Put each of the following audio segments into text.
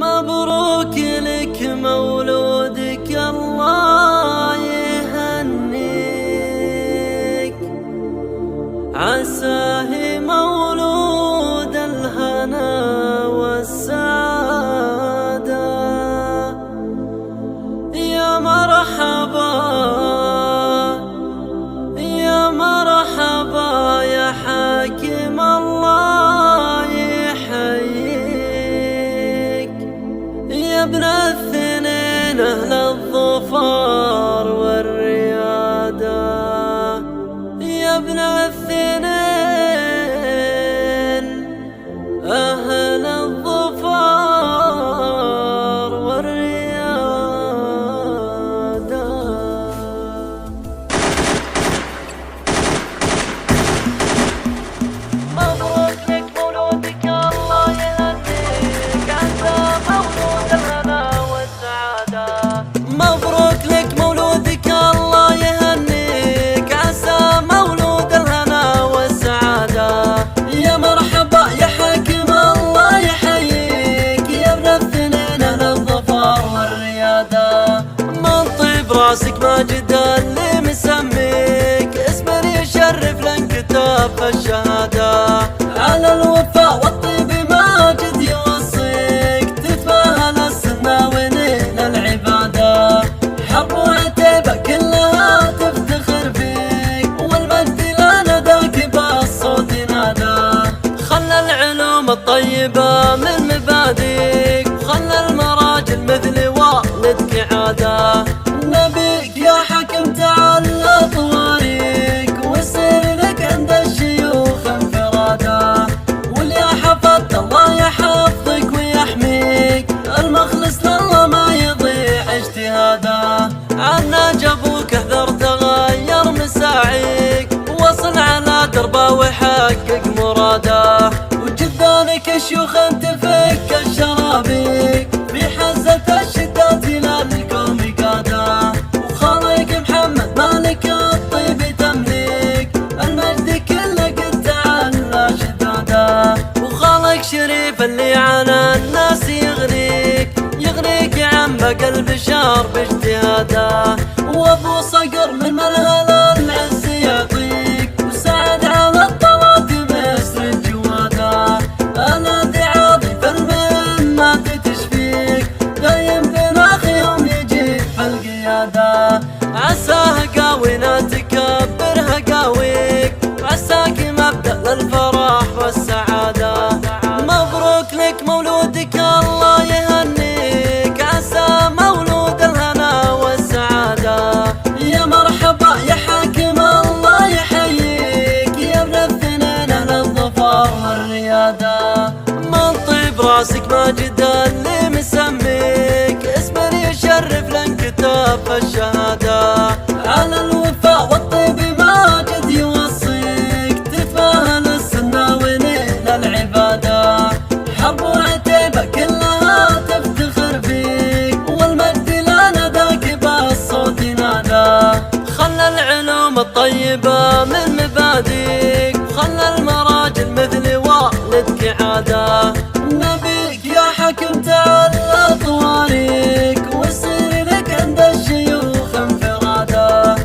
مبروك لك مولودك الله يهنيك، عساه مولود الهنا والسعادة. يا مرحبا يا مرحبا يا حاكم الله يحييك، يا ابن الاثنين أهل الظفر والريادة. يا ابن الاثنين أهل الظفر والريادة. مبروك لك مولودك الله يهنيك، عسى مولود الهنا والسعادة. مبروك لك مولودك الله يهنيك، عسى مولود الهنا والسعادة. يا مرحبا يا حاكم الله يحييك، يا ابن الاثنين أهل الظفر والريادة. من طيب راسك ماجد اللي مسميك، اسم يشرف لانكتاب في الشهادة. على الوفاء والطيب ماجد يوصيك، تتباهل السنة ونيل العبادة. حرب وعتيبة كلها تفتخر فيك، والمجد لنا ذاك بالصوت نادى. خلى العلوم الطيبة من مبادئك، وخلى المراجل مثل والدك عادة. نبيك يا حكم تعالى طواريك، ويصير لك عند الشيوخ انفرادة. واليا حفظت الله يحفظك ويحميك، المخلص لله ما يضيع اجتهاده. عنا جابوك احذر تغير مساعيك، وصل على دربه وحقق مراده. وجدانك الشيوخ تفك الشرابيك، في حزة الشدات الى الكون قاده. وخالق محمد مالك الطيب تمليك، المجد كله قد تعالى شداده. وخالق شريف اللي على الناس يغنيك، يغنيك يا عم بقى البشار باجتهاده. وابو صقر من ملهل العز يعطيك، وسعد على الطلات باسر الجواده. انا ذي عاطف المهمات تشفيك، دايم بناخيهم يجيك في القياده. عساه قاوينا تكبرها قاويك، عساك مبدأ للفرح والسعادة. مبروك لك مولودك الله يهنيك، عسى مولود الهنا والسعادة. يا مرحبا يا حاكم الله يحييك، يا ابن الاثنين أهل الظفر والريادة. من طيب راسك ماجد اللي مسميك، اسم يشرف لانكتاب في الشهادة. على الوفاء والطيب ماجد يوصيك، تتباهل السنة ونيل العبادة. حرب وعتيبة كلها تفتخر فيك، والمجد لنا ذاك بالصوت نادى. خلى العلوم الطيبة من مبادئك، وخلى المراجل مثل والدك عادة. نبيك يا حكم تعالى طواريك، ويصير لك عند الشيوخ انفرادة.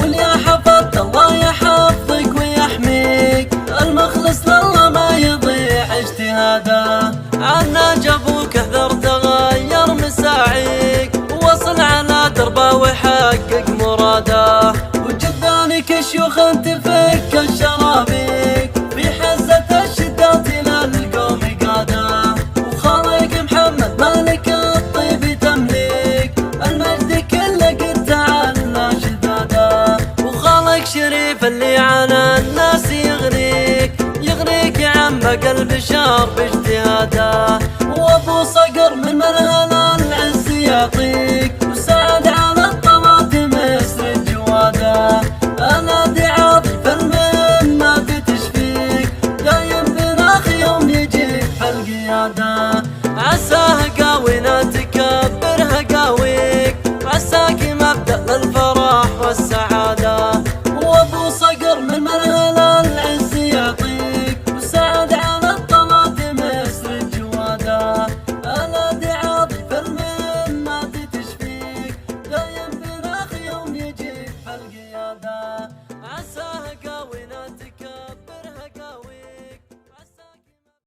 واليا حفظت الله يحفظك ويحميك، المخلص لله ما يضيع اجتهاده. عنا جابوك احذر تغير مساعيك، وصل على دربه وحقق مراده. وجدانك الشيوخ تفك الشرابيك، في حزة الشدات الى القوم قاده. وخالق محمد مالك الطيب تمليك، المجد كله قد تعالى شداده. وخالق شريف اللي على الناس يغنيك، يغنيك يا عم بقى البشار باجتهاده. وابو صقر من ملهل العز يعطيك،